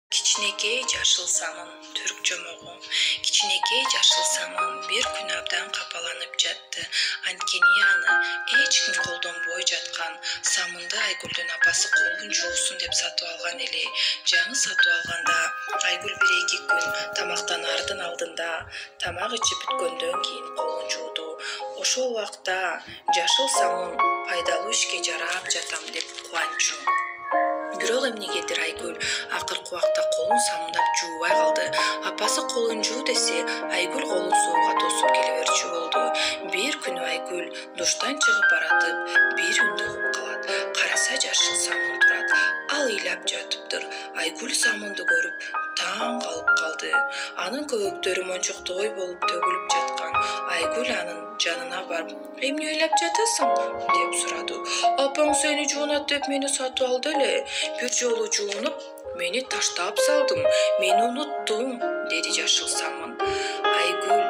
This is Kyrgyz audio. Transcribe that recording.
Кичинекей жашыл самын түркчө могу. Кичинекей жашыл самын бир күн абдан капаланып жатты. Анткени аны эч ким колдонбой жаткан самынды Айгүлдүн апасы колун жуусун деп сатып алган эле. Жаңы сатып алганда Айгүл 1-2 күн тамактанаардын алдында тамак ичип бүткөндөн кийин колун жууду. Ошол убакта жашыл самын пайдалуу ишке жарап жатам деп кубанчу. Бирок эмнегедир Айгүл акыркы убакта колун самындап жуубай калды. Апасы колун жуу десе, Айгүл колун сууга тосуп келе берчү болду. Бир күнү Айгүл душтан чыгып баратып, бир үндү угуп калат. Караса жашыл самын турат. Ал ыйлап жатыптыр. Айгүл самынды көрүп таң калып калды. Анын көбөктөрү мончоктогой болуп төгүлүп жаткан. Айгүл анын жанына барып, "Эмне ыйлап жатасың?" деп сурады. "Апаң сени жуунат деп мени сатып алды эле. Бир жолу жуунуп, мени таштап салдым. Мени унуттуң", деди жашыл самын. Айгүл